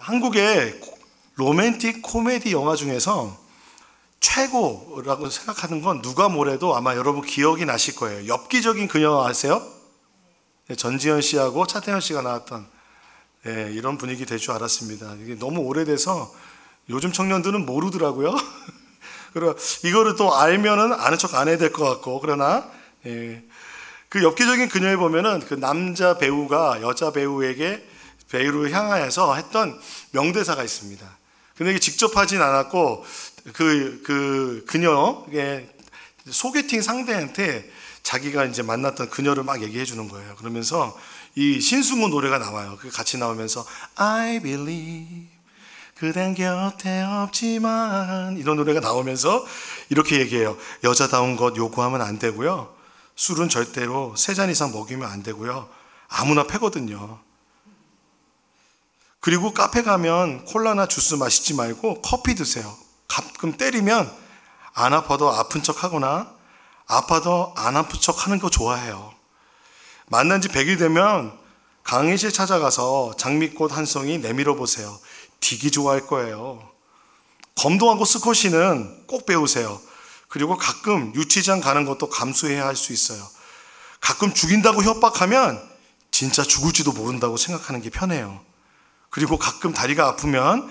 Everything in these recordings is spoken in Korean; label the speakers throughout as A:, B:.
A: 한국의 로맨틱 코미디 영화 중에서 최고라고 생각하는 건 누가 뭐래도 아마 여러분 기억이 나실 거예요. 엽기적인 그녀 아세요? 전지현 씨하고 차태현 씨가 나왔던 이런 분위기 될 줄 알았습니다. 이게 너무 오래돼서 요즘 청년들은 모르더라고요. 그리고 이거를 또 알면은 아는 척 안 해야 될 것 같고, 그러나 그 엽기적인 그녀에 보면은 그 남자 배우가 여자 배우를 향하여서 했던 명대사가 있습니다. 근데 이게 직접 하진 않았고 그녀의 소개팅 상대한테 자기가 이제 만났던 그녀를 막 얘기해 주는 거예요. 그러면서 이 신승우 노래가 나와요. 그 같이 나오면서 I believe 그댄 곁에 없지만 이런 노래가 나오면서 이렇게 얘기해요. 여자다운 것 요구하면 안 되고요. 술은 절대로 3잔 이상 먹이면 안 되고요. 아무나 패거든요. 그리고 카페 가면 콜라나 주스 마시지 말고 커피 드세요. 가끔 때리면 안 아파도 아픈 척 하거나 아파도 안 아픈 척 하는 거 좋아해요. 만난 지 100일 되면 강의실 찾아가서 장미꽃 한 송이 내밀어 보세요. 되게 좋아할 거예요. 검도하고 스쿼시는 꼭 배우세요. 그리고 가끔 유치장 가는 것도 감수해야 할 수 있어요. 가끔 죽인다고 협박하면 진짜 죽을지도 모른다고 생각하는 게 편해요. 그리고 가끔 다리가 아프면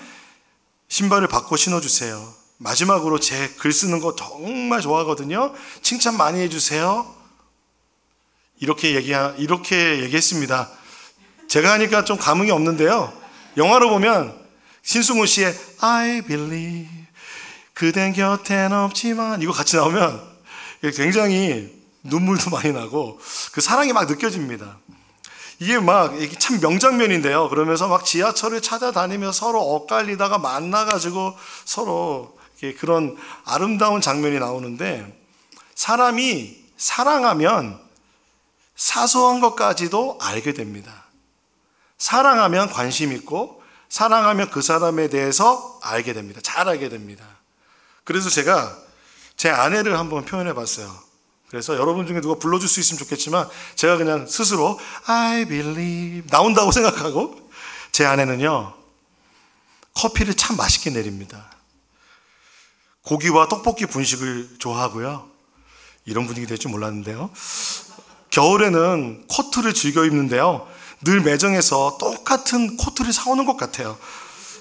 A: 신발을 바꿔 신어주세요. 마지막으로 제 글 쓰는 거 정말 좋아하거든요. 칭찬 많이 해주세요. 이렇게 얘기했습니다. 제가 하니까 좀 감흥이 없는데요. 영화로 보면 신승우 씨의 I believe 그댄 곁엔 없지만 이거 같이 나오면 굉장히 눈물도 많이 나고 그 사랑이 막 느껴집니다. 이게 참 명장면인데요. 그러면서 막 지하철을 찾아다니면서 서로 엇갈리다가 만나가지고 서로 그런 아름다운 장면이 나오는데, 사람이 사랑하면 사소한 것까지도 알게 됩니다. 사랑하면 관심 있고, 사랑하면 그 사람에 대해서 알게 됩니다. 잘 알게 됩니다. 그래서 제가 제 아내를 한번 표현해 봤어요. 그래서 여러분 중에 누가 불러줄 수 있으면 좋겠지만 제가 그냥 스스로 I believe 나온다고 생각하고, 제 아내는요 커피를 참 맛있게 내립니다. 고기와 떡볶이 분식을 좋아하고요. 이런 분위기 될 줄 몰랐는데요. 겨울에는 코트를 즐겨 입는데요. 늘 매장에서 똑같은 코트를 사오는 것 같아요.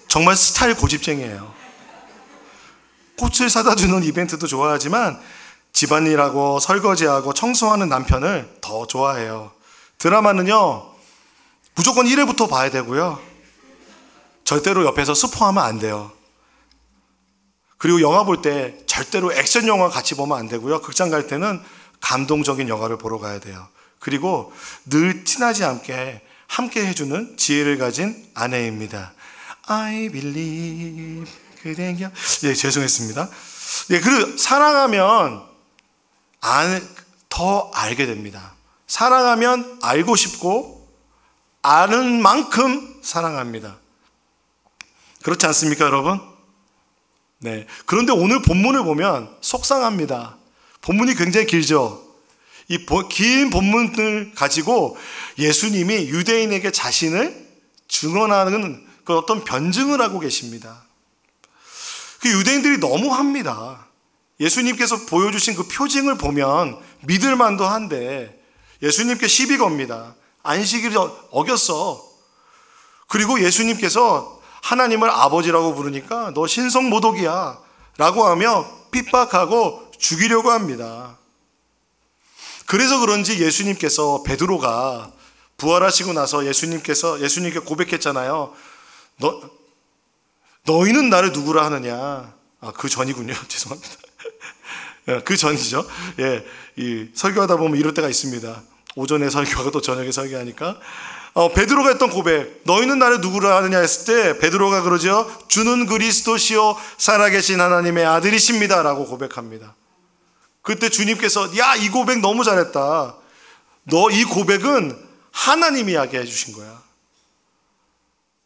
A: 정말 스타일 고집쟁이에요. 꽃을 사다 주는 이벤트도 좋아하지만 집안일하고 설거지하고 청소하는 남편을 더 좋아해요. 드라마는요 무조건 1회부터 봐야 되고요. 절대로 옆에서 스포하면 안 돼요. 그리고 영화 볼 때 절대로 액션 영화 같이 보면 안 되고요. 극장 갈 때는 감동적인 영화를 보러 가야 돼요. 그리고 늘 티나지 않게 함께 해주는 지혜를 가진 아내입니다. I believe 그댄 곁... 죄송했습니다. 그리고 사랑하면 더 알게 됩니다. 사랑하면 알고 싶고 아는 만큼 사랑합니다. 그렇지 않습니까, 여러분? 네. 그런데 오늘 본문을 보면 속상합니다. 본문이 굉장히 길죠. 이 긴 본문을 가지고 예수님이 유대인에게 자신을 증언하는 그 어떤 변증을 하고 계십니다. 그 유대인들이 너무합니다. 예수님께서 보여주신 그 표징을 보면 믿을만도 한데 예수님께 시비 겁니다. 안식일을 어겼어. 그리고 예수님께서 하나님을 아버지라고 부르니까 너 신성모독이야 라고 하며 핍박하고 죽이려고 합니다. 그래서 그런지 예수님께서, 베드로가 부활하시고 나서 예수님께 고백했잖아요. 너희는 나를 누구라 하느냐. 그 전이군요. 죄송합니다. 그 전이죠. 이 설교하다 보면 이럴 때가 있습니다. 오전에 설교하고 또 저녁에 설교하니까. 베드로가 했던 고백, 너희는 나를 누구라 하느냐 했을 때 베드로가 그러죠. 주는 그리스도시요 살아계신 하나님의 아들이십니다 라고 고백합니다. 그때 주님께서 야, 이 고백 너무 잘했다. 너 이 고백은 하나님이 하게 해주신 거야.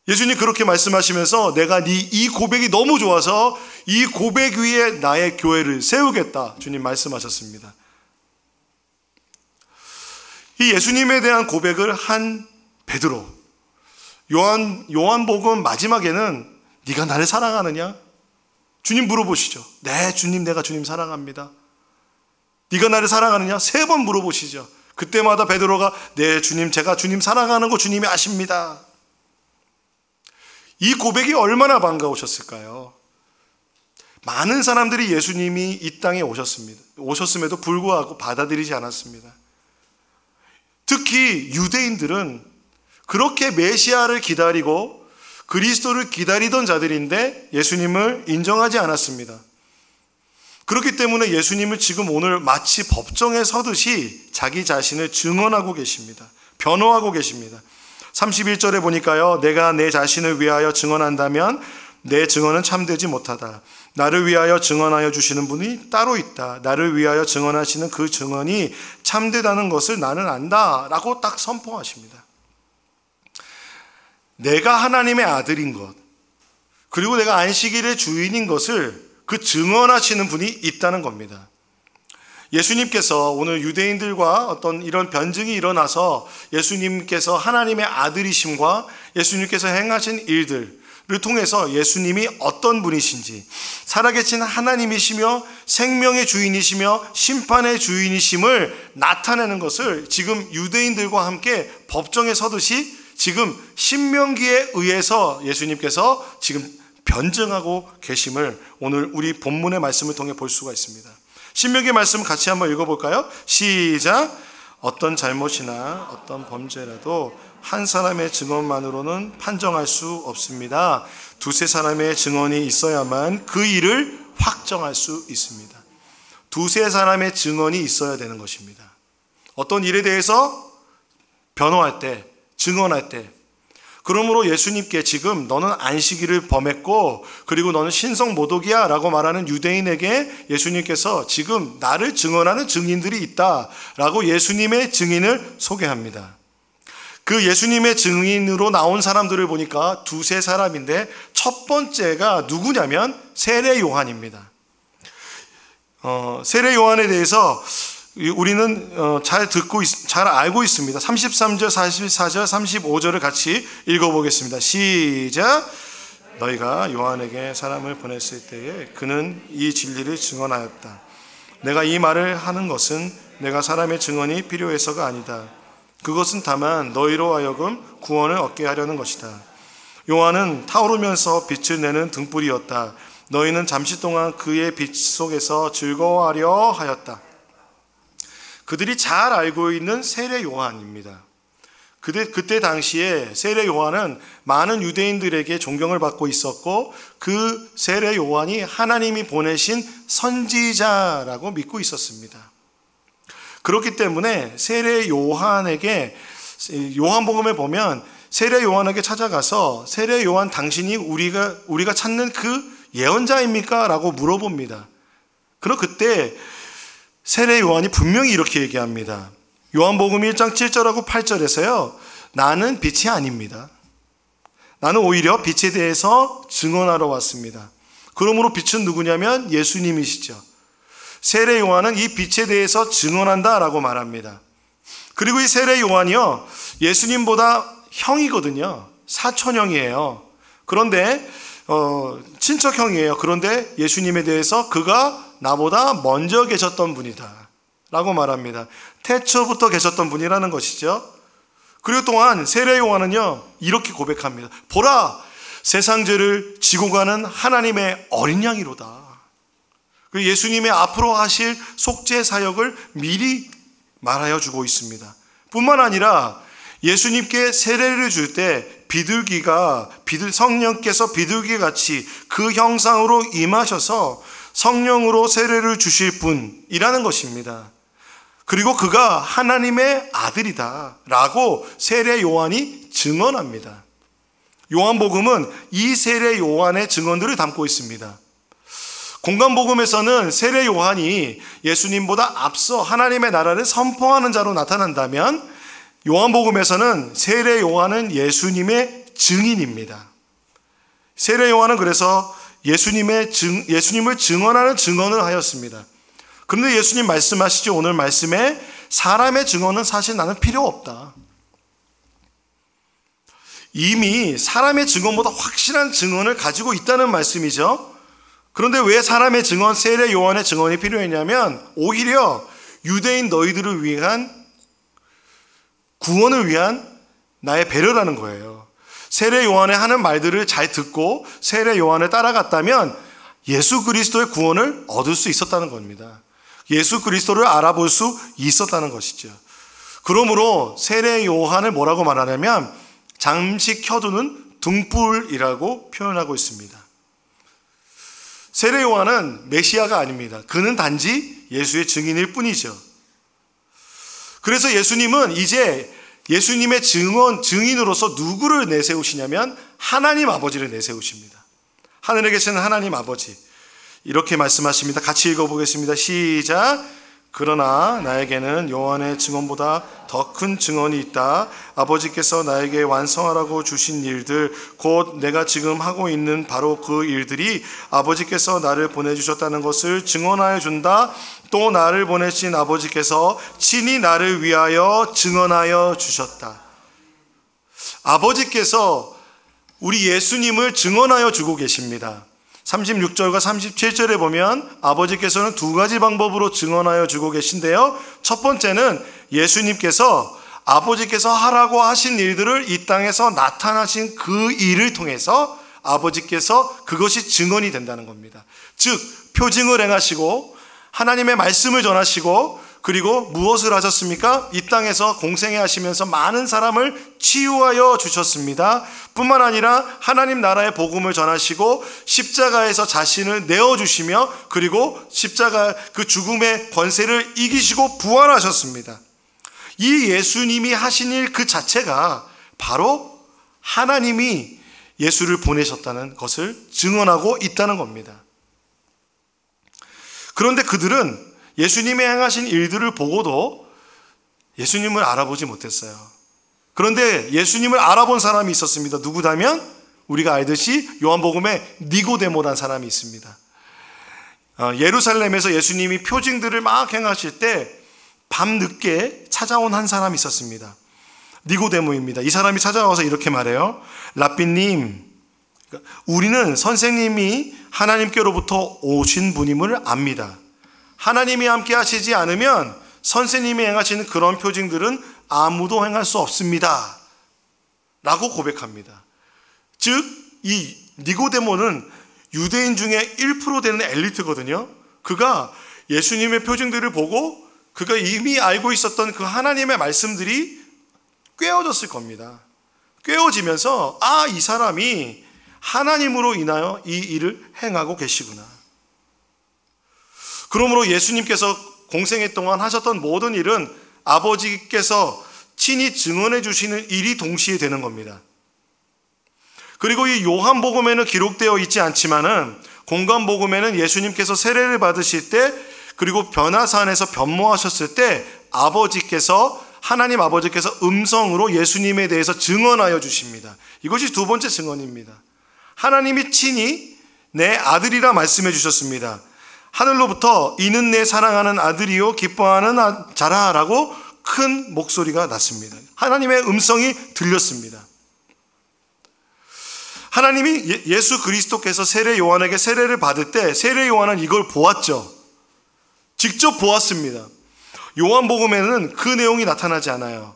A: 예수님 그렇게 말씀하시면서 내가 이 고백이 너무 좋아서 이 고백 위에 나의 교회를 세우겠다 주님 말씀하셨습니다. 이 예수님에 대한 고백을 한 베드로, 요한복음 마지막에는 네가 나를 사랑하느냐? 주님 물어보시죠. 네, 주님, 내가 주님 사랑합니다. 네가 나를 사랑하느냐? 3번 물어보시죠. 그때마다 베드로가 네, 주님, 제가 주님 사랑하는 거 주님이 아십니다. 이 고백이 얼마나 반가우셨을까요? 많은 사람들이 예수님이 이 땅에 오셨음에도 불구하고 받아들이지 않았습니다. 특히 유대인들은 그렇게 메시아를 기다리고 그리스도를 기다리던 자들인데 예수님을 인정하지 않았습니다. 그렇기 때문에 예수님을 지금 오늘 마치 법정에 서듯이 자기 자신을 증언하고 계십니다. 변호하고 계십니다. 31절에 보니까요, 내가 내 자신을 위하여 증언한다면 내 증언은 참되지 못하다. 나를 위하여 증언하여 주시는 분이 따로 있다. 나를 위하여 증언하시는 그 증언이 참되다는 것을 나는 안다 라고 딱 선포하십니다. 내가 하나님의 아들인 것, 그리고 내가 안식일의 주인인 것을 그 증언하시는 분이 있다는 겁니다. 예수님께서 오늘 유대인들과 어떤 이런 변증이 일어나서 예수님께서 하나님의 아들이심과 예수님께서 행하신 일들을 통해서 예수님이 어떤 분이신지, 살아계신 하나님이시며 생명의 주인이시며 심판의 주인이심을 나타내는 것을 지금 유대인들과 함께 법정에 서듯이 지금 신명기에 의해서 예수님께서 지금 변증하고 계심을 오늘 우리 본문의 말씀을 통해 볼 수가 있습니다. 신명기 말씀 같이 한번 읽어볼까요? 시작! 어떤 잘못이나 어떤 범죄라도 한 사람의 증언만으로는 판정할 수 없습니다. 2-3 사람의 증언이 있어야만 그 일을 확정할 수 있습니다. 2-3 사람의 증언이 있어야 되는 것입니다. 어떤 일에 대해서 변호할 때, 증언할 때, 그러므로 예수님께 지금 너는 안식일을 범했고 그리고 너는 신성모독이야 라고 말하는 유대인에게 예수님께서 지금 나를 증언하는 증인들이 있다 라고 예수님의 증인을 소개합니다. 그 예수님의 증인으로 나온 사람들을 보니까 2-3 사람인데 첫 번째가 누구냐면 세례 요한입니다. 세례 요한에 대해서 우리는 잘 알고 있습니다. 33절, 44절, 35절을 같이 읽어보겠습니다. 시작! 너희가 요한에게 사람을 보냈을 때에 그는 이 진리를 증언하였다. 내가 이 말을 하는 것은 내가 사람의 증언이 필요해서가 아니다. 그것은 다만 너희로 하여금 구원을 얻게 하려는 것이다. 요한은 타오르면서 빛을 내는 등불이었다. 너희는 잠시 동안 그의 빛 속에서 즐거워하려 하였다. 그들이 잘 알고 있는 세례 요한입니다. 그때 당시에 세례 요한은 많은 유대인들에게 존경을 받고 있었고 그 세례 요한이 하나님이 보내신 선지자라고 믿고 있었습니다. 그렇기 때문에 세례 요한에게, 요한복음에 보면 세례 요한에게 찾아가서 세례 요한 당신이 우리가 찾는 그 예언자입니까? 라고 물어봅니다. 그럼 그때 세례 요한이 분명히 이렇게 얘기합니다. 요한복음 1장 7절하고 8절에서요. 나는 빛이 아닙니다. 나는 오히려 빛에 대해서 증언하러 왔습니다. 그러므로 빛은 누구냐면 예수님이시죠. 세례 요한은 이 빛에 대해서 증언한다라고 말합니다. 그리고 이 세례 요한이요. 예수님보다 형이거든요. 사촌형이에요. 그런데 친척형이에요. 그런데 예수님에 대해서 그가 나보다 먼저 계셨던 분이다 라고 말합니다. 태초부터 계셨던 분이라는 것이죠. 그리고 또한 세례 요한은요 이렇게 고백합니다. 보라, 세상 죄를 지고 가는 하나님의 어린 양이로다. 예수님의 앞으로 하실 속죄 사역을 미리 말하여 주고 있습니다. 뿐만 아니라 예수님께 세례를 줄 때 성령께서 비둘기 같이 그 형상으로 임하셔서 성령으로 세례를 주실 분이라는 것입니다. 그리고 그가 하나님의 아들이다 라고 세례 요한이 증언합니다. 요한복음은 이 세례 요한의 증언들을 담고 있습니다. 공간복음에서는 세례 요한이 예수님보다 앞서 하나님의 나라를 선포하는 자로 나타난다면 요한복음에서는 세례 요한은 예수님의 증인입니다. 세례 요한은 그래서 예수님을 증언하는 증언을 하였습니다. 그런데 예수님 말씀하시죠. 오늘 말씀에 사람의 증언은 사실 나는 필요 없다. 이미 사람의 증언보다 확실한 증언을 가지고 있다는 말씀이죠. 그런데 왜 사람의 증언, 세례 요한의 증언이 필요했냐면 오히려 유대인 너희들을 위한 구원을 위한 나의 배려라는 거예요. 세례 요한의 하는 말들을 잘 듣고 세례 요한을 따라갔다면 예수 그리스도의 구원을 얻을 수 있었다는 겁니다. 예수 그리스도를 알아볼 수 있었다는 것이죠. 그러므로 세례 요한을 뭐라고 말하냐면 잠시 켜두는 등불이라고 표현하고 있습니다. 세례 요한은 메시아가 아닙니다. 그는 단지 예수의 증인일 뿐이죠. 그래서 예수님은 이제 예수님의 증인으로서 누구를 내세우시냐면 하나님 아버지를 내세우십니다. 하늘에 계시는 하나님 아버지. 이렇게 말씀하십니다. 같이 읽어보겠습니다. 시작. 그러나 나에게는 요한의 증언보다 더 큰 증언이 있다. 아버지께서 나에게 완성하라고 주신 일들, 곧 내가 지금 하고 있는 바로 그 일들이 아버지께서 나를 보내주셨다는 것을 증언하여 준다. 또 나를 보내신 아버지께서 친히 나를 위하여 증언하여 주셨다. 아버지께서 우리 예수님을 증언하여 주고 계십니다. 36절과 37절에 보면 아버지께서는 두 가지 방법으로 증언하여 주고 계신데요. 첫 번째는 예수님께서 아버지께서 하라고 하신 일들을 이 땅에서 나타나신 그 일을 통해서 아버지께서 그것이 증언이 된다는 겁니다. 즉 표징을 행하시고 하나님의 말씀을 전하시고 그리고 무엇을 하셨습니까? 이 땅에서 공생애 하시면서 많은 사람을 치유하여 주셨습니다. 뿐만 아니라 하나님 나라의 복음을 전하시고 십자가에서 자신을 내어주시며 그리고 십자가 그 죽음의 권세를 이기시고 부활하셨습니다. 이 예수님이 하신 일 그 자체가 바로 하나님이 예수를 보내셨다는 것을 증언하고 있다는 겁니다. 그런데 그들은 예수님이 행하신 일들을 보고도 예수님을 알아보지 못했어요. 그런데 예수님을 알아본 사람이 있었습니다. 누구다면 우리가 알듯이 요한복음에 니고데모라는 사람이 있습니다. 예루살렘에서 예수님이 표징들을 막 행하실 때 밤늦게 찾아온 한 사람이 있었습니다. 니고데모입니다. 이 사람이 찾아와서 이렇게 말해요. 랍비님, 우리는 선생님이 하나님께로부터 오신 분임을 압니다. 하나님이 함께 하시지 않으면 선생님이 행하시는 그런 표징들은 아무도 행할 수 없습니다. 라고 고백합니다. 즉, 이 니고데모는 유대인 중에 1% 되는 엘리트거든요. 그가 예수님의 표징들을 보고 그가 이미 알고 있었던 그 하나님의 말씀들이 꿰어졌을 겁니다. 꿰어지면서 이 사람이 하나님으로 인하여 이 일을 행하고 계시구나. 그러므로 예수님께서 공생애 동안 하셨던 모든 일은 아버지께서 친히 증언해 주시는 일이 동시에 되는 겁니다. 그리고 이 요한복음에는 기록되어 있지 않지만은 공관복음에는 예수님께서 세례를 받으실 때 그리고 변화산에서 변모하셨을 때 하나님 아버지께서 음성으로 예수님에 대해서 증언하여 주십니다. 이것이 두 번째 증언입니다. 하나님이 친히 내 아들이라 말씀해 주셨습니다. 하늘로부터 이는 내 사랑하는 아들이요 기뻐하는 자라라고 큰 목소리가 났습니다. 하나님의 음성이 들렸습니다. 하나님이 예수 그리스도께서 세례 요한에게 세례를 받을 때 세례 요한은 이걸 보았죠. 직접 보았습니다. 요한복음에는 그 내용이 나타나지 않아요.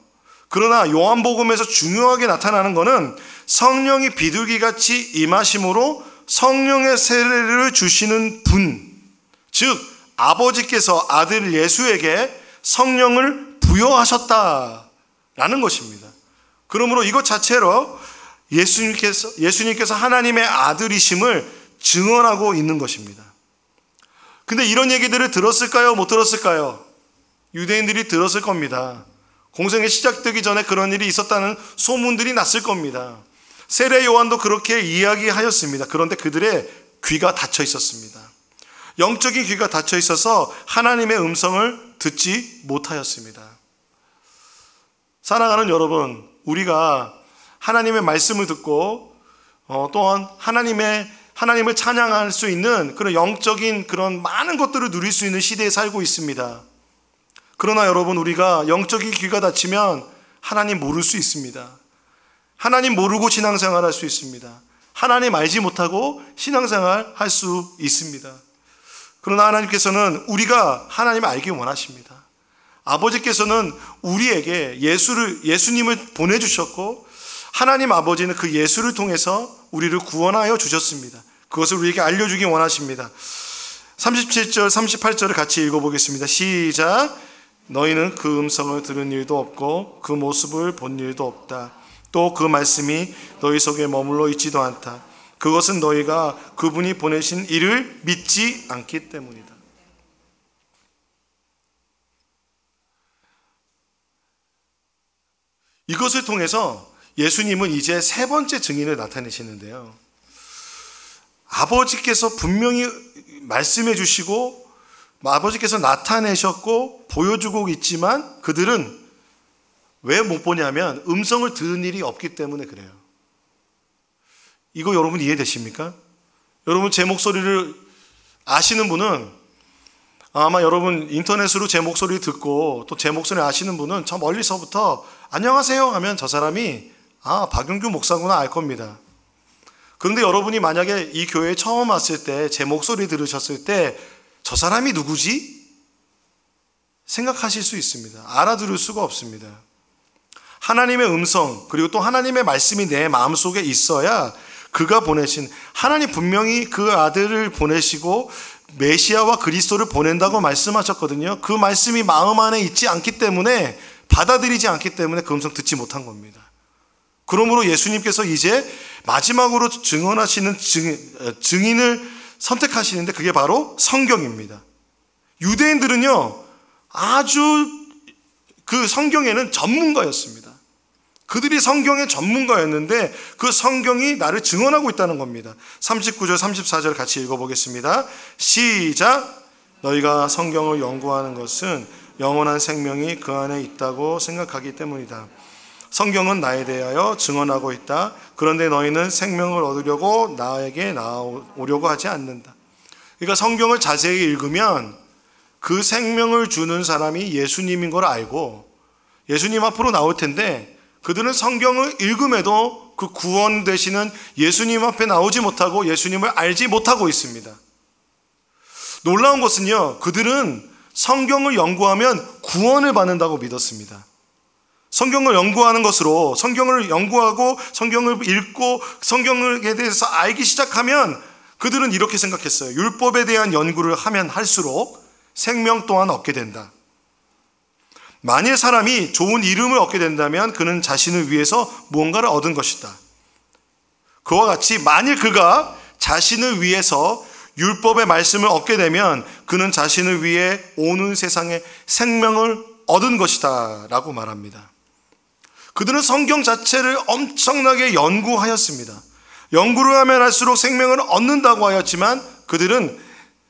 A: 그러나 요한복음에서 중요하게 나타나는 것은 성령이 비둘기같이 임하심으로 성령의 세례를 주시는 분, 즉 아버지께서 아들 예수에게 성령을 부여하셨다라는 것입니다. 그러므로 이것 자체로 예수님께서 하나님의 아들이심을 증언하고 있는 것입니다. 근데 이런 얘기들을 들었을까요? 못 들었을까요? 유대인들이 들었을 겁니다. 공생애 시작되기 전에 그런 일이 있었다는 소문들이 났을 겁니다. 세례 요한도 그렇게 이야기하였습니다. 그런데 그들의 귀가 닫혀 있었습니다. 영적인 귀가 닫혀 있어서 하나님의 음성을 듣지 못하였습니다. 사랑하는 여러분, 우리가 하나님의 말씀을 듣고 또한 하나님을 찬양할 수 있는 그런 영적인 그런 많은 것들을 누릴 수 있는 시대에 살고 있습니다. 그러나 여러분, 우리가 영적인 귀가 닫히면 하나님 모를 수 있습니다. 하나님 모르고 신앙생활 할 수 있습니다. 하나님 알지 못하고 신앙생활 할 수 있습니다. 그러나 하나님께서는 우리가 하나님을 알기 원하십니다. 아버지께서는 우리에게 예수님을 보내주셨고, 하나님 아버지는 그 예수를 통해서 우리를 구원하여 주셨습니다. 그것을 우리에게 알려주기 원하십니다. 37절, 38절을 같이 읽어보겠습니다. 시작. 너희는 그 음성을 들은 일도 없고 그 모습을 본 일도 없다. 또 그 말씀이 너희 속에 머물러 있지도 않다. 그것은 너희가 그분이 보내신 이를 믿지 않기 때문이다. 이것을 통해서 예수님은 이제 세 번째 증인을 나타내시는데요. 아버지께서 분명히 말씀해 주시고 아버지께서 나타내셨고 보여주고 있지만 그들은 왜 못 보냐면 음성을 들은 일이 없기 때문에 그래요. 이거 여러분 이해되십니까? 여러분 제 목소리를 아시는 분은 아마 여러분 인터넷으로 제 목소리 듣고 또 제 목소리 아시는 분은 저 멀리서부터 안녕하세요 하면 저 사람이 박용규 목사구나 알 겁니다. 그런데 여러분이 만약에 이 교회에 처음 왔을 때 제 목소리 들으셨을 때 저 사람이 누구지? 생각하실 수 있습니다. 알아들을 수가 없습니다. 하나님의 음성 그리고 또 하나님의 말씀이 내 마음속에 있어야 그가 보내신, 하나님 분명히 그 아들을 보내시고 메시아와 그리스도를 보낸다고 말씀하셨거든요. 그 말씀이 마음 안에 있지 않기 때문에, 받아들이지 않기 때문에 그 음성 듣지 못한 겁니다. 그러므로 예수님께서 이제 마지막으로 증언하시는 증인을 선택하시는데 그게 바로 성경입니다. 유대인들은요 아주 그 성경에는 전문가였습니다. 그들이 성경의 전문가였는데 그 성경이 나를 증언하고 있다는 겁니다. 39절 34절 같이 읽어보겠습니다. 시작. 너희가 성경을 연구하는 것은 영원한 생명이 그 안에 있다고 생각하기 때문이다. 성경은 나에 대하여 증언하고 있다. 그런데 너희는 생명을 얻으려고 나에게 나오려고 하지 않는다. 그러니까 성경을 자세히 읽으면 그 생명을 주는 사람이 예수님인 걸 알고 예수님 앞으로 나올 텐데, 그들은 성경을 읽음에도 그 구원 되시는 예수님 앞에 나오지 못하고 예수님을 알지 못하고 있습니다. 놀라운 것은요, 그들은 성경을 연구하면 구원을 받는다고 믿었습니다. 성경을 연구하는 것으로, 성경을 연구하고 성경을 읽고 성경에 대해서 알기 시작하면 그들은 이렇게 생각했어요. 율법에 대한 연구를 하면 할수록 생명 또한 얻게 된다. 만일 사람이 좋은 이름을 얻게 된다면 그는 자신을 위해서 무언가를 얻은 것이다. 그와 같이 만일 그가 자신을 위해서 율법의 말씀을 얻게 되면 그는 자신을 위해 오는 세상에 생명을 얻은 것이다 라고 말합니다. 그들은 성경 자체를 엄청나게 연구하였습니다. 연구를 하면 할수록 생명을 얻는다고 하였지만 그들은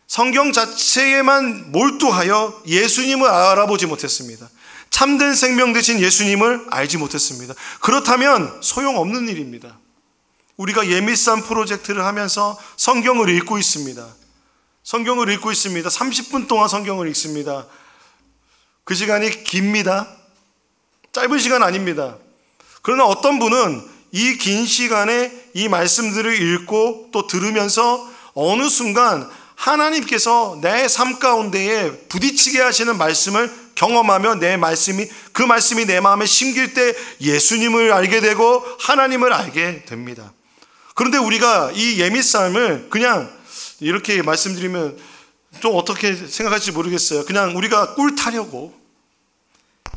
A: 성경 자체에만 몰두하여 예수님을 알아보지 못했습니다. 참된 생명 되신 예수님을 알지 못했습니다. 그렇다면 소용없는 일입니다. 우리가 예미쌈 프로젝트를 하면서 성경을 읽고 있습니다. 성경을 읽고 있습니다. 30분 동안 성경을 읽습니다. 그 시간이 깁니다. 짧은 시간 아닙니다. 그러나 어떤 분은 이 긴 시간에 이 말씀들을 읽고 또 들으면서 어느 순간 하나님께서 내 삶 가운데에 부딪히게 하시는 말씀을 경험하며 그 말씀이 내 마음에 심길 때 예수님을 알게 되고 하나님을 알게 됩니다. 그런데 우리가 이 예미쌈을 그냥 이렇게 말씀드리면 좀 어떻게 생각할지 모르겠어요. 그냥 우리가 꿀 타려고,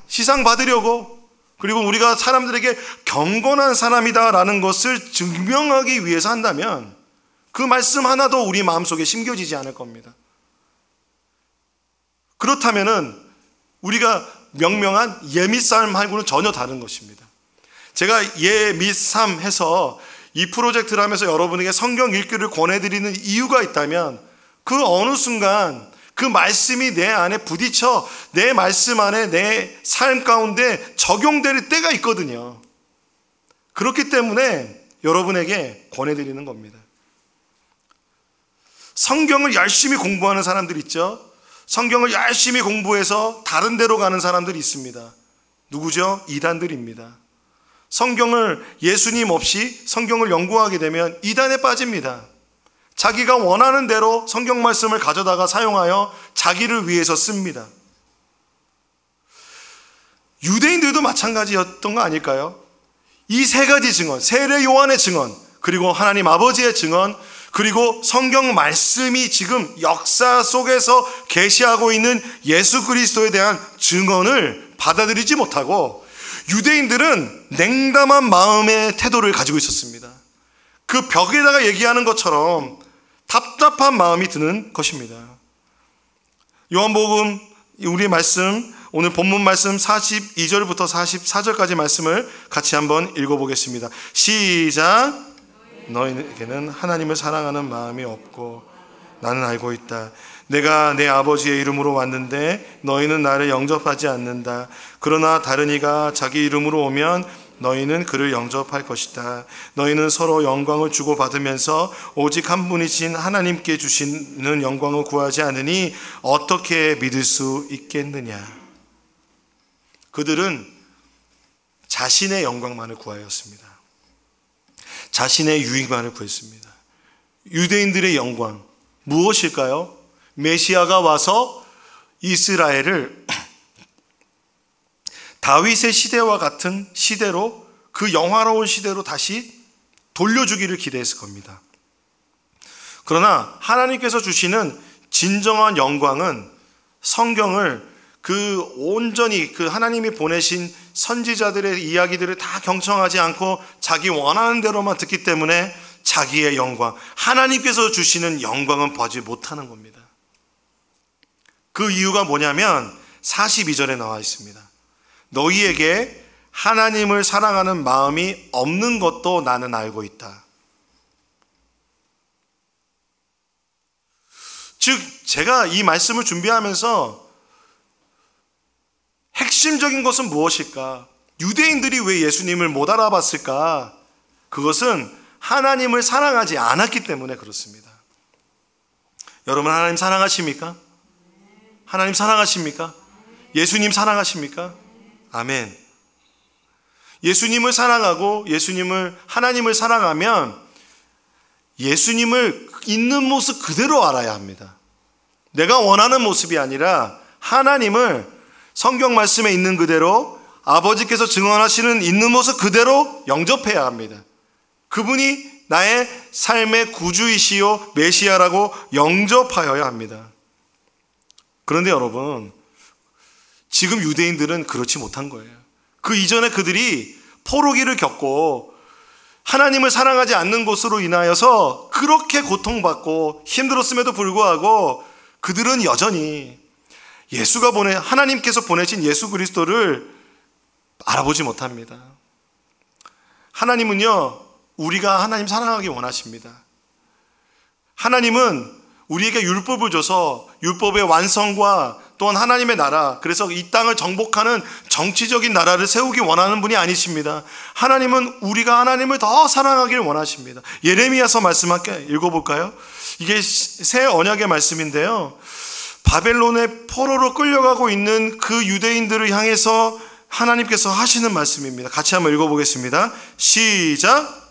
A: 시상 받으려고, 그리고 우리가 사람들에게 경건한 사람이다라는 것을 증명하기 위해서 한다면 그 말씀 하나도 우리 마음속에 심겨지지 않을 겁니다. 그렇다면은 우리가 명명한 예미쌈하고는 전혀 다른 것입니다. 제가 예미쌈 해서 이 프로젝트를 하면서 여러분에게 성경 읽기를 권해드리는 이유가 있다면 그 어느 순간 그 말씀이 내 안에 부딪혀 내 말씀 안에 내 삶 가운데 적용될 때가 있거든요. 그렇기 때문에 여러분에게 권해드리는 겁니다. 성경을 열심히 공부하는 사람들 있죠. 성경을 열심히 공부해서 다른 데로 가는 사람들이 있습니다. 누구죠? 이단들입니다. 성경을 예수님 없이 성경을 연구하게 되면 이단에 빠집니다. 자기가 원하는 대로 성경 말씀을 가져다가 사용하여 자기를 위해서 씁니다. 유대인들도 마찬가지였던 거 아닐까요? 이 세 가지 증언, 세례 요한의 증언, 그리고 하나님 아버지의 증언, 그리고 성경 말씀이 지금 역사 속에서 계시하고 있는 예수 그리스도에 대한 증언을 받아들이지 못하고 유대인들은 냉담한 마음의 태도를 가지고 있었습니다. 그 벽에다가 얘기하는 것처럼 답답한 마음이 드는 것입니다. 요한복음 우리의 말씀, 오늘 본문 말씀 42절부터 44절까지 말씀을 같이 한번 읽어보겠습니다. 시작. 너희에게는 하나님을 사랑하는 마음이 없고 나는 알고 있다. 내가 내 아버지의 이름으로 왔는데 너희는 나를 영접하지 않는다. 그러나 다른 이가 자기 이름으로 오면 너희는 그를 영접할 것이다. 너희는 서로 영광을 주고받으면서 오직 한 분이신 하나님께 주시는 영광을 구하지 않으니 어떻게 믿을 수 있겠느냐. 그들은 자신의 영광만을 구하였습니다. 자신의 유익만을 구했습니다. 유대인들의 영광 무엇일까요? 메시아가 와서 이스라엘을 다윗의 시대와 같은 시대로, 그 영화로운 시대로 다시 돌려주기를 기대했을 겁니다. 그러나 하나님께서 주시는 진정한 영광은 성경을 온전히 하나님이 보내신 선지자들의 이야기들을 다 경청하지 않고 자기 원하는 대로만 듣기 때문에 자기의 영광, 하나님께서 주시는 영광은 보지 못하는 겁니다. 그 이유가 뭐냐면 42절에 나와 있습니다. 너희에게 하나님을 사랑하는 마음이 없는 것도 나는 알고 있다. 즉, 제가 이 말씀을 준비하면서 핵심적인 것은 무엇일까? 유대인들이 왜 예수님을 못 알아봤을까? 그것은 하나님을 사랑하지 않았기 때문에 그렇습니다. 여러분, 하나님 사랑하십니까? 하나님 사랑하십니까? 예수님 사랑하십니까? 아멘. 예수님을 사랑하고 하나님을 사랑하면 예수님을 있는 모습 그대로 알아야 합니다. 내가 원하는 모습이 아니라 하나님을 성경 말씀에 있는 그대로, 아버지께서 증언하시는 있는 모습 그대로 영접해야 합니다. 그분이 나의 삶의 구주이시요 메시아라고 영접하여야 합니다. 그런데 여러분, 지금 유대인들은 그렇지 못한 거예요. 그 이전에 그들이 포로기를 겪고 하나님을 사랑하지 않는 것으로 인하여서 그렇게 고통받고 힘들었음에도 불구하고 그들은 여전히 하나님께서 보내신 예수 그리스도를 알아보지 못합니다. 하나님은요, 우리가 하나님 사랑하기 원하십니다. 하나님은 우리에게 율법을 줘서 율법의 완성과 또한 하나님의 나라, 그래서 이 땅을 정복하는 정치적인 나라를 세우기 원하는 분이 아니십니다. 하나님은 우리가 하나님을 더 사랑하길 원하십니다. 예레미야서 말씀 함께 읽어볼까요? 이게 새 언약의 말씀인데요, 바벨론의 포로로 끌려가고 있는 그 유대인들을 향해서 하나님께서 하시는 말씀입니다. 같이 한번 읽어보겠습니다. 시작.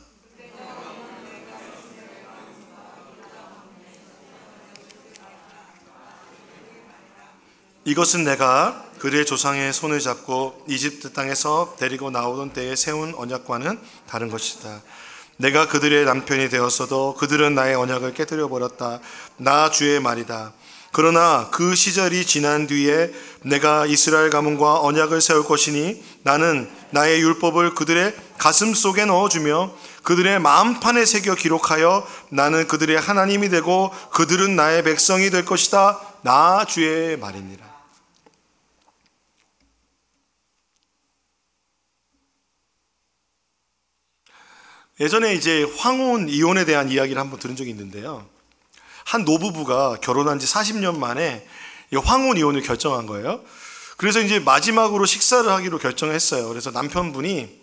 A: 이것은 내가 그들의 조상의 손을 잡고 이집트 땅에서 데리고 나오던 때에 세운 언약과는 다른 것이다. 내가 그들의 남편이 되었어도 그들은 나의 언약을 깨뜨려 버렸다. 나 주의 말이다. 그러나 그 시절이 지난 뒤에 내가 이스라엘 가문과 언약을 세울 것이니 나는 나의 율법을 그들의 가슴 속에 넣어주며 그들의 마음판에 새겨 기록하여 나는 그들의 하나님이 되고 그들은 나의 백성이 될 것이다. 나 주의 말이니라. 예전에 이제 황혼 이혼에 대한 이야기를 한번 들은 적이 있는데요, 한 노부부가 결혼한 지 40년 만에 황혼 이혼을 결정한 거예요. 그래서 이제 마지막으로 식사를 하기로 결정했어요. 그래서 남편분이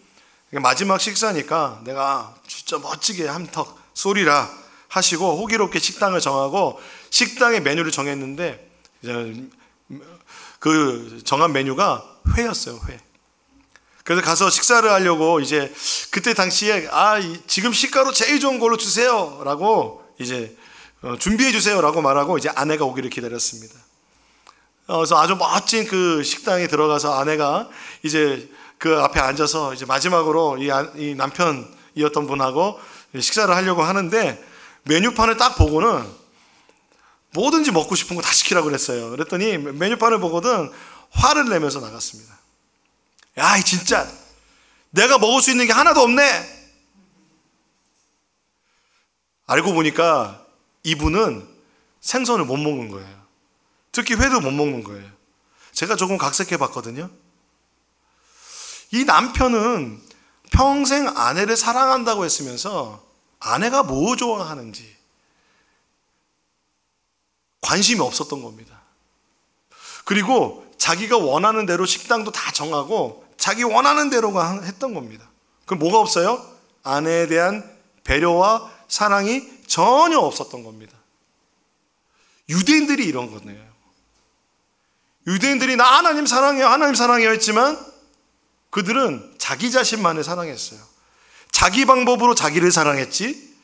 A: 마지막 식사니까 내가 진짜 멋지게 한턱 쏘리라 하시고 호기롭게 식당을 정하고 식당의 메뉴를 정했는데 그 정한 메뉴가 회였어요. 회. 그래서 가서 식사를 하려고 이제 그때 당시에 지금 시가로 제일 좋은 걸로 주세요 라고 이제 준비해 주세요 라고 말하고 이제 아내가 오기를 기다렸습니다. 그래서 아주 멋진 그 식당에 들어가서 아내가 이제 그 앞에 앉아서 이제 마지막으로 이 남편이었던 분하고 식사를 하려고 하는데 메뉴판을 딱 보고는 뭐든지 먹고 싶은 거 다 시키라고 그랬어요. 그랬더니 메뉴판을 보고는 화를 내면서 나갔습니다. 야, 진짜 내가 먹을 수 있는 게 하나도 없네. 알고 보니까 이분은 생선을 못 먹는 거예요. 특히 회도 못 먹는 거예요. 제가 조금 각색해 봤거든요. 이 남편은 평생 아내를 사랑한다고 했으면서 아내가 뭐 좋아하는지 관심이 없었던 겁니다. 그리고 자기가 원하는 대로 식당도 다 정하고 자기 원하는 대로가 했던 겁니다. 그럼 뭐가 없어요? 아내에 대한 배려와 사랑이 전혀 없었던 겁니다. 유대인들이 이런 거네요. 유대인들이 나 하나님 사랑해요, 하나님 사랑해요 했지만 그들은 자기 자신만을 사랑했어요. 자기 방법으로 자기를 사랑했지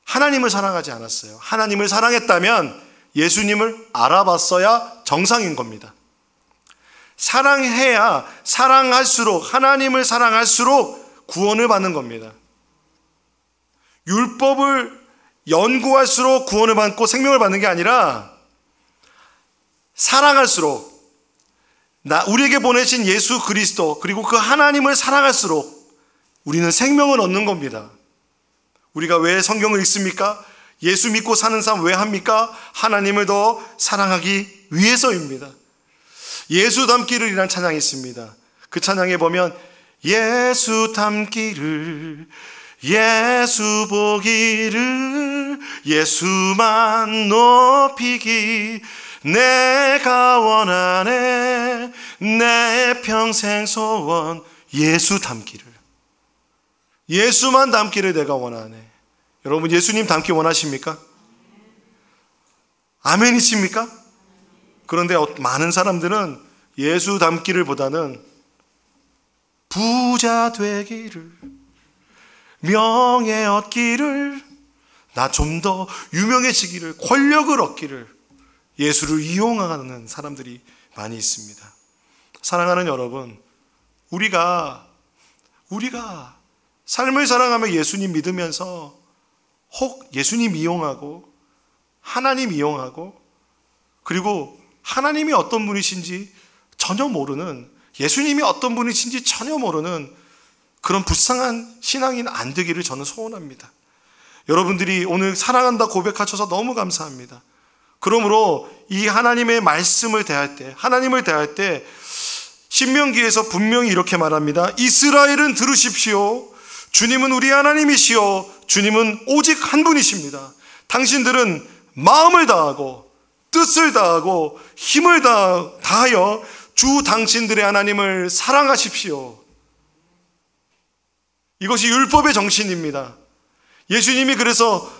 A: 하나님을 사랑하지 않았어요. 하나님을 사랑했다면 예수님을 알아봤어야 정상인 겁니다. 사랑해야 사랑할수록 하나님을 사랑할수록 구원을 받는 겁니다. 율법을 연구할수록 구원을 받고 생명을 받는 게 아니라 사랑할수록 우리에게 보내신 예수 그리스도 그리고 그 하나님을 사랑할수록 우리는 생명을 얻는 겁니다. 우리가 왜 성경을 읽습니까? 예수 믿고 사는 삶 왜 합니까? 하나님을 더 사랑하기 위해서입니다. 예수 닮기를 이란 찬양이 있습니다. 그 찬양에 보면 예수 닮기를 예수 보기를 예수만 높이기 내가 원하네 내 평생 소원 예수 닮기를 예수만 닮기를 내가 원하네. 여러분 예수님 닮기 원하십니까? 아멘이십니까? 그런데 많은 사람들은 예수 닮기를 보다는 부자 되기를 명예 얻기를 나 좀 더 유명해지기를 권력을 얻기를 예수를 이용하는 사람들이 많이 있습니다. 사랑하는 여러분, 우리가 삶을 살아가며 예수님 믿으면서 혹 예수님 이용하고 하나님 이용하고 그리고 하나님이 어떤 분이신지 전혀 모르는 예수님이 어떤 분이신지 전혀 모르는 그런 불쌍한 신앙인 안 되기를 저는 소원합니다. 여러분들이 오늘 사랑한다 고백하셔서 너무 감사합니다. 그러므로 이 하나님의 말씀을 대할 때 하나님을 대할 때 신명기에서 분명히 이렇게 말합니다. 이스라엘은 들으십시오. 주님은 우리 하나님이시오. 주님은 오직 한 분이십니다. 당신들은 마음을 다하고 뜻을 다하고 힘을 다하여 주 당신들의 하나님을 사랑하십시오. 이것이 율법의 정신입니다. 예수님이 그래서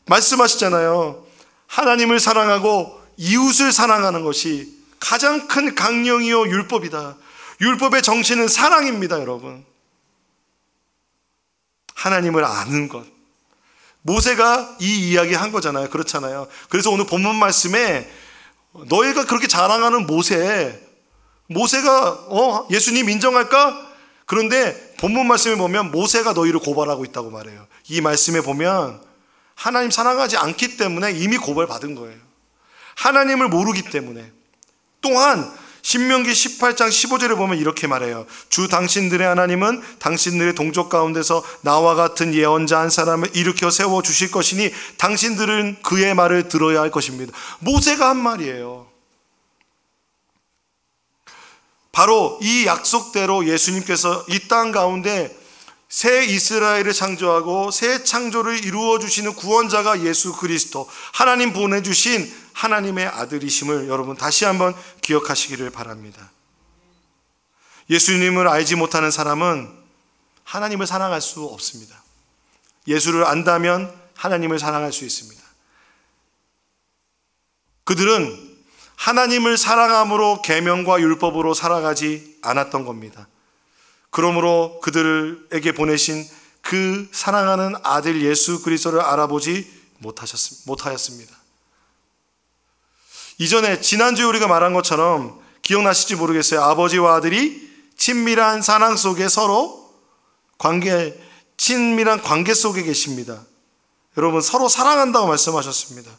A: 말씀하시잖아요. 하나님을 사랑하고 이웃을 사랑하는 것이 가장 큰 강령이요 율법이다. 율법의 정신은 사랑입니다, 여러분. 하나님을 아는 것. 모세가 이 이야기 한 거잖아요. 그렇잖아요. 그래서 오늘 본문 말씀에 너희가 그렇게 자랑하는 모세가 예수님 인정할까? 그런데 본문 말씀에 보면 모세가 너희를 고발하고 있다고 말해요. 이 말씀에 보면 하나님 사랑하지 않기 때문에 이미 고발받은 거예요. 하나님을 모르기 때문에. 또한 신명기 18장 15절에 보면 이렇게 말해요. 주 당신들의 하나님은 당신들의 동족 가운데서 나와 같은 예언자 한 사람을 일으켜 세워주실 것이니 당신들은 그의 말을 들어야 할 것입니다. 모세가 한 말이에요. 바로 이 약속대로 예수님께서 이 땅 가운데 새 이스라엘을 창조하고 새 창조를 이루어 주시는 구원자가 예수 그리스도, 하나님 보내주신 하나님의 아들이심을 여러분 다시 한번 기억하시기를 바랍니다. 예수님을 알지 못하는 사람은 하나님을 사랑할 수 없습니다. 예수를 안다면 하나님을 사랑할 수 있습니다. 그들은 하나님을 사랑함으로 계명과 율법으로 살아가지 않았던 겁니다. 그러므로 그들에게 보내신 그 사랑하는 아들 예수 그리스도를 알아보지 못하였습니다. 이전에 지난주에 우리가 말한 것처럼 기억나실지 모르겠어요. 아버지와 아들이 친밀한 사랑 속에 서로 친밀한 관계 속에 계십니다. 여러분, 서로 사랑한다고 말씀하셨습니다.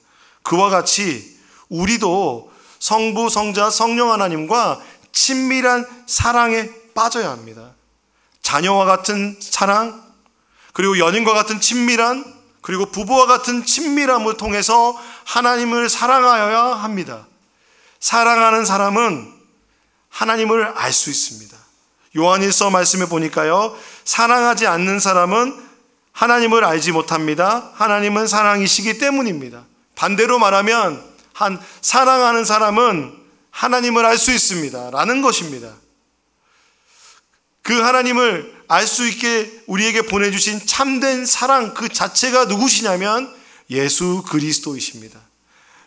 A: 그와 같이 우리도 성부, 성자, 성령 하나님과 친밀한 사랑에 빠져야 합니다. 자녀와 같은 사랑, 그리고 연인과 같은 친밀한, 그리고 부부와 같은 친밀함을 통해서 하나님을 사랑하여야 합니다. 사랑하는 사람은 하나님을 알 수 있습니다. 요한일서 말씀에 보니까요, 사랑하지 않는 사람은 하나님을 알지 못합니다. 하나님은 사랑이시기 때문입니다. 반대로 말하면 사랑하는 사람은 하나님을 알 수 있습니다 라는 것입니다. 그 하나님을 알 수 있게 우리에게 보내주신 참된 사랑 그 자체가 누구시냐면 예수 그리스도이십니다.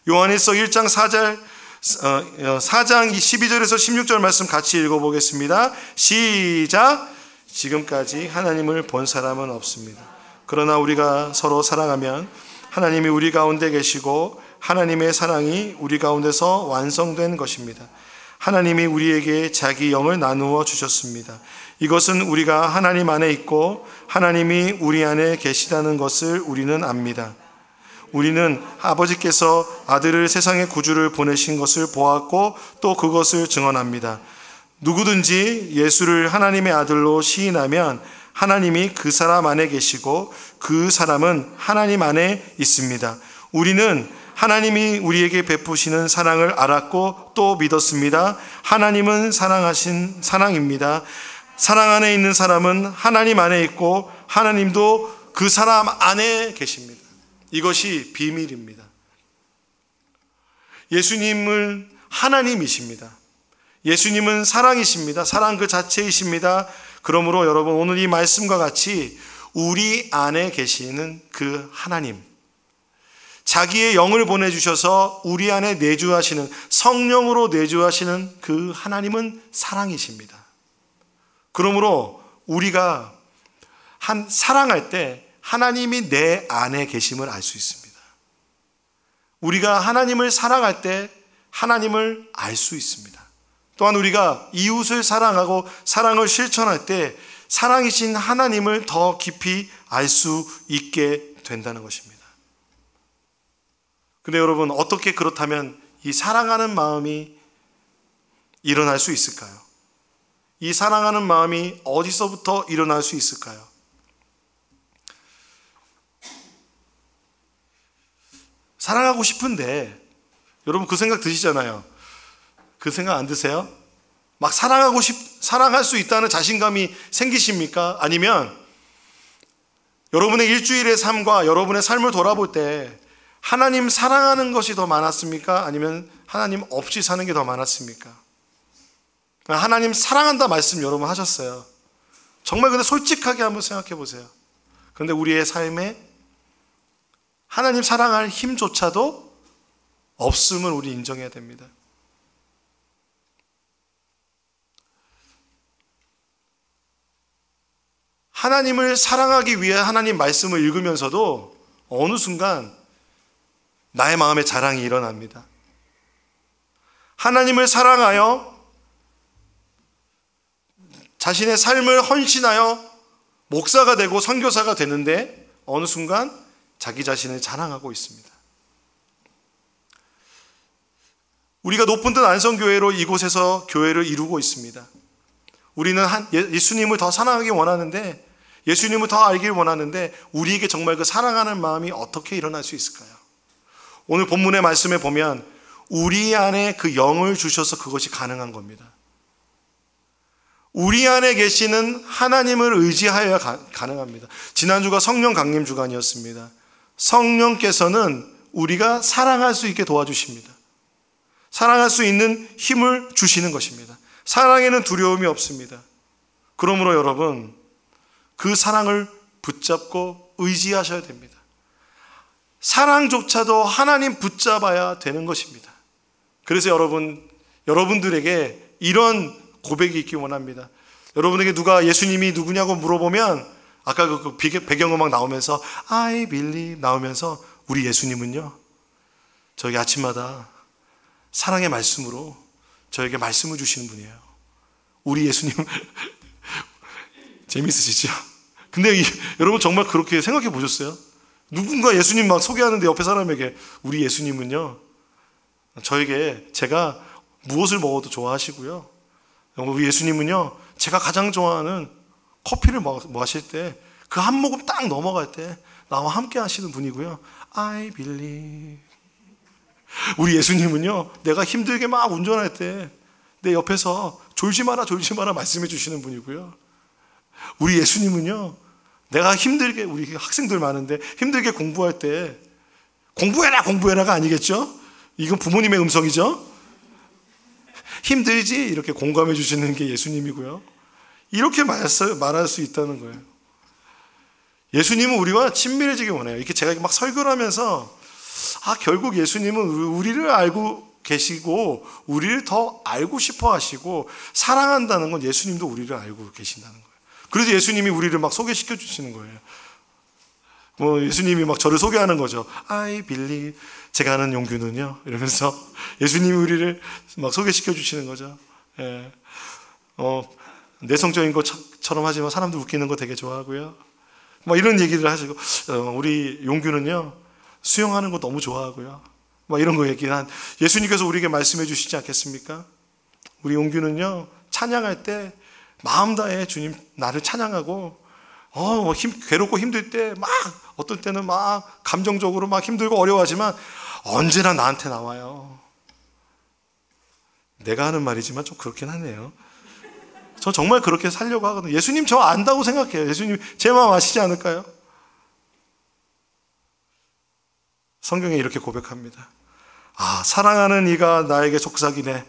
A: 요한일서 1장 4장 12절에서 16절 말씀 같이 읽어보겠습니다. 시작. 지금까지 하나님을 본 사람은 없습니다. 그러나 우리가 서로 사랑하면 하나님이 우리 가운데 계시고 하나님의 사랑이 우리 가운데서 완성된 것입니다. 하나님이 우리에게 자기 영을 나누어 주셨습니다. 이것은 우리가 하나님 안에 있고 하나님이 우리 안에 계시다는 것을 우리는 압니다. 우리는 아버지께서 아들을 세상의 구주를 보내신 것을 보았고 또 그것을 증언합니다. 누구든지 예수를 하나님의 아들로 시인하면 하나님이 그 사람 안에 계시고 그 사람은 하나님 안에 있습니다. 우리는 하나님이 우리에게 베푸시는 사랑을 알았고 또 믿었습니다. 하나님은 사랑하신 사랑입니다. 사랑 안에 있는 사람은 하나님 안에 있고 하나님도 그 사람 안에 계십니다. 이것이 비밀입니다. 예수님은 하나님이십니다. 예수님은 사랑이십니다. 사랑 그 자체이십니다. 그러므로 여러분, 오늘 이 말씀과 같이 우리 안에 계시는 그 하나님, 자기의 영을 보내주셔서 우리 안에 내주하시는, 성령으로 내주하시는 그 하나님은 사랑이십니다. 그러므로 우리가 사랑할 때 하나님이 내 안에 계심을 알 수 있습니다. 우리가 하나님을 사랑할 때 하나님을 알 수 있습니다. 또한 우리가 이웃을 사랑하고 사랑을 실천할 때 사랑이신 하나님을 더 깊이 알 수 있게 된다는 것입니다. 근데 여러분, 어떻게 그렇다면 이 사랑하는 마음이 일어날 수 있을까요? 이 사랑하는 마음이 어디서부터 일어날 수 있을까요? 사랑하고 싶은데, 여러분 그 생각 드시잖아요. 그 생각 안 드세요? 막 사랑할 수 있다는 자신감이 생기십니까? 아니면 여러분의 일주일의 삶과 여러분의 삶을 돌아볼 때 하나님 사랑하는 것이 더 많았습니까? 아니면 하나님 없이 사는 게 더 많았습니까? 하나님 사랑한다 말씀 여러분 하셨어요. 정말 근데 솔직하게 한번 생각해 보세요. 그런데 우리의 삶에 하나님 사랑할 힘조차도 없음을 우리 인정해야 됩니다. 하나님을 사랑하기 위해 하나님 말씀을 읽으면서도 어느 순간 나의 마음에 자랑이 일어납니다. 하나님을 사랑하여 자신의 삶을 헌신하여 목사가 되고 선교사가 되는데 어느 순간 자기 자신을 자랑하고 있습니다. 우리가 높은 듯 안성교회로 이곳에서 교회를 이루고 있습니다. 우리는 예수님을 더 사랑하기 원하는데, 예수님을 더 알길 원하는데 우리에게 정말 그 사랑하는 마음이 어떻게 일어날 수 있을까요? 오늘 본문의 말씀에 보면 우리 안에 그 영을 주셔서 그것이 가능한 겁니다. 우리 안에 계시는 하나님을 의지하여야 가능합니다. 지난주가 성령 강림 주간이었습니다. 성령께서는 우리가 사랑할 수 있게 도와주십니다. 사랑할 수 있는 힘을 주시는 것입니다. 사랑에는 두려움이 없습니다. 그러므로 여러분, 그 사랑을 붙잡고 의지하셔야 됩니다. 사랑조차도 하나님 붙잡아야 되는 것입니다. 그래서 여러분들에게 이런 고백이 있기 원합니다. 여러분에게 누가 예수님이 누구냐고 물어보면 아까 그 배경음악 나오면서 I believe 나오면서 우리 예수님은요, 저에게 아침마다 사랑의 말씀으로 저에게 말씀을 주시는 분이에요. 우리 예수님 재밌으시죠? 근데 여러분 정말 그렇게 생각해 보셨어요? 누군가 예수님 막 소개하는데 옆에 사람에게 우리 예수님은요, 저에게 제가 무엇을 먹어도 좋아하시고요, 우리 예수님은요, 제가 가장 좋아하는 커피를 마실 때 그 한 모금 딱 넘어갈 때 나와 함께 하시는 분이고요. I believe. 우리 예수님은요, 내가 힘들게 막 운전할 때 내 옆에서 졸지 마라 말씀해 주시는 분이고요. 우리 예수님은요, 내가 힘들게, 우리 학생들 많은데 힘들게 공부할 때 공부해라가 아니겠죠? 이건 부모님의 음성이죠? 힘들지? 이렇게 공감해 주시는 게 예수님이고요. 이렇게 말할 수 있다는 거예요. 예수님은 우리와 친밀해지기 원해요. 이렇게 제가 막 설교를 하면서 결국 예수님은 우리를 알고 계시고 우리를 더 알고 싶어 하시고 사랑한다는 건 예수님도 우리를 알고 계신다는 거예요. 그래서 예수님이 우리를 막 소개시켜 주시는 거예요. 예수님이 막 저를 소개하는 거죠. I believe. 제가 아는 용규는요, 이러면서 예수님이 우리를 막 소개시켜 주시는 거죠. 예. 내성적인 것처럼 하지만 사람들 웃기는 거 되게 좋아하고요. 막 이런 얘기를 하시고, 우리 용규는요, 수영하는 거 너무 좋아하고요. 막 이런 거 얘기한 예수님께서 우리에게 말씀해 주시지 않겠습니까? 우리 용규는요, 찬양할 때 마음 다해 주님 나를 찬양하고, 괴롭고 힘들 때 막 어떤 때는 막 감정적으로 막 힘들고 어려워하지만 언제나 나한테 나와요. 내가 하는 말이지만 좀 그렇긴 하네요. 저 정말 그렇게 살려고 하거든요. 예수님 저 안다고 생각해요. 예수님 제 마음 아시지 않을까요? 성경에 이렇게 고백합니다. 사랑하는 이가 나에게 속삭이네.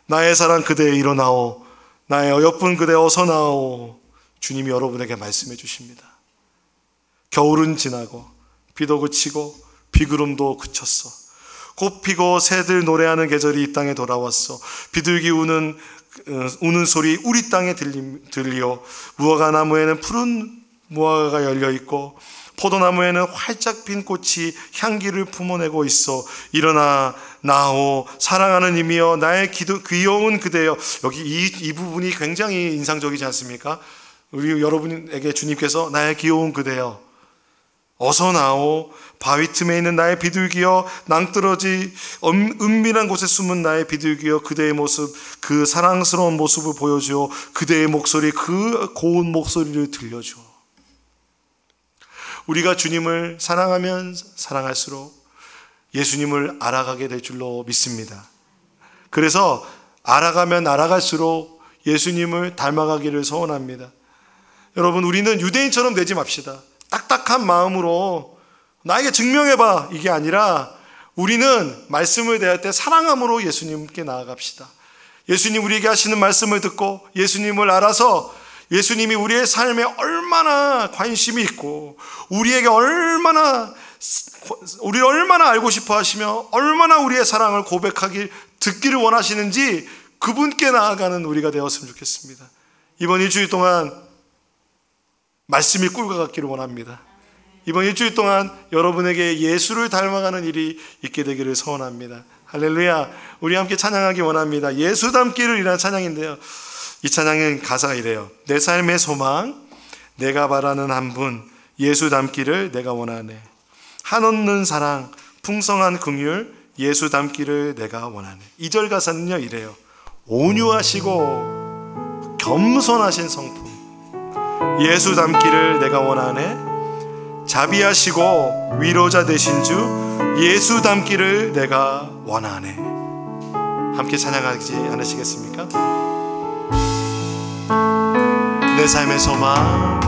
A: 나의 사랑 그대에 일어나오. 나의 어여쁜 그대 어서 나오. 주님이 여러분에게 말씀해 주십니다. 겨울은 지나고 비도 그치고 비구름도 그쳤어. 꽃 피고 새들 노래하는 계절이 이 땅에 돌아왔어. 비둘기 우는 소리 우리 땅에 들리오. 무화과 나무에는 푸른 무화과가 열려있고 포도나무에는 활짝 핀 꽃이 향기를 품어내고 있어. 일어나 나오 사랑하는 이미여 나의 귀여운 그대여. 여기 이 부분이 굉장히 인상적이지 않습니까? 우리 여러분에게 주님께서 나의 귀여운 그대여 어서 나오. 바위 틈에 있는 나의 비둘기여 낭떠러지 은밀한 곳에 숨은 나의 비둘기여 그대의 모습 그 사랑스러운 모습을 보여주어 그대의 목소리 그 고운 목소리를 들려주어. 우리가 주님을 사랑하면 사랑할수록 예수님을 알아가게 될 줄로 믿습니다. 그래서 알아가면 알아갈수록 예수님을 닮아가기를 소원합니다. 여러분, 우리는 유대인처럼 되지 맙시다. 딱딱한 마음으로 나에게 증명해봐 이게 아니라 우리는 말씀을 대할 때 사랑함으로 예수님께 나아갑시다. 예수님 우리에게 하시는 말씀을 듣고 예수님을 알아서 예수님이 우리의 삶에 얼마나 관심이 있고 우리를 얼마나 알고 싶어 하시며 얼마나 우리의 사랑을 듣기를 원하시는지 그분께 나아가는 우리가 되었으면 좋겠습니다. 이번 일주일 동안 말씀이 꿀과 같기를 원합니다. 이번 일주일 동안 여러분에게 예수를 닮아가는 일이 있게 되기를 소원합니다. 할렐루야. 우리 함께 찬양하기 원합니다. 예수 닮기를 이라는 찬양인데요, 이 찬양의 가사가 이래요. 내 삶의 소망 내가 바라는 한 분 예수 닮기를 내가 원하네. 한없는 사랑 풍성한 긍휼 예수 닮기를 내가 원하네. 2절 가사는요 이래요. 온유하시고 겸손하신 성품 예수 닮기를 내가 원하네. 자비하시고 위로자 되신 주 예수 닮기를 내가 원하네. 함께 찬양하지 않으시겠습니까? 내 삶의 소망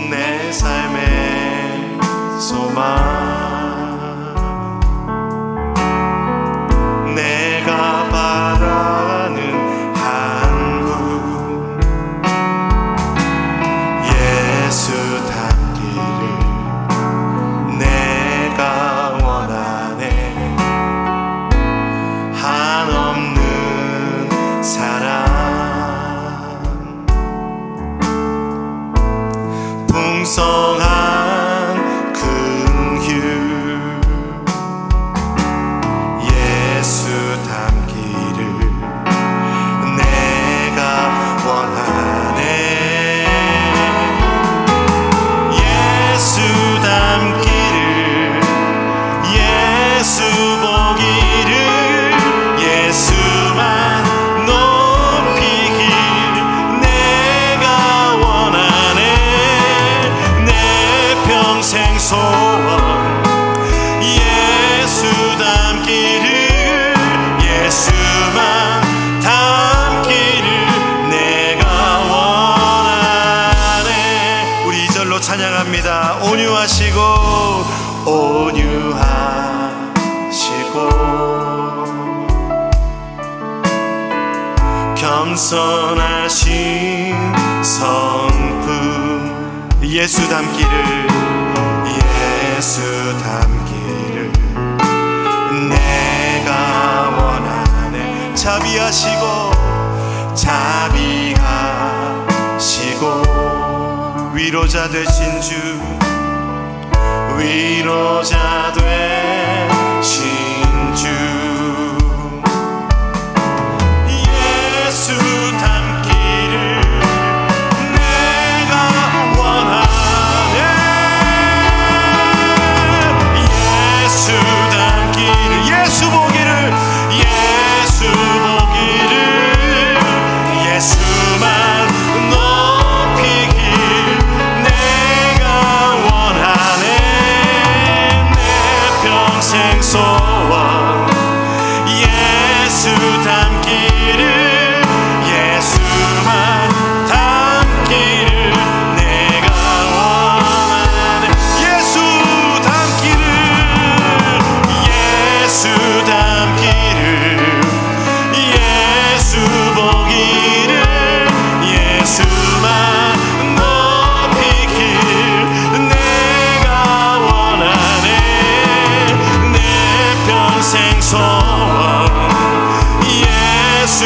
A: 내 삶의 소망 내가 바라는 한 분 예수 닮기를 내가 원하네. 한없는 사랑 겸손하시고 온유하시고 겸손하신 성품 예수 닮기를 내가 원하네. 자비하시고 위로자 되신 주 위로자 되신 주 예수 닮기를 내가 원하네. 예수 닮기를 예수 보기를 예수만 높이길 내가 원하네. 내 평생 소원 예수 닮기를 예수만 닮기를 내가 원하네. 예수 닮기를 예수 보기를 예수만 높이길 내가 원하네. 내 평생 소원 예수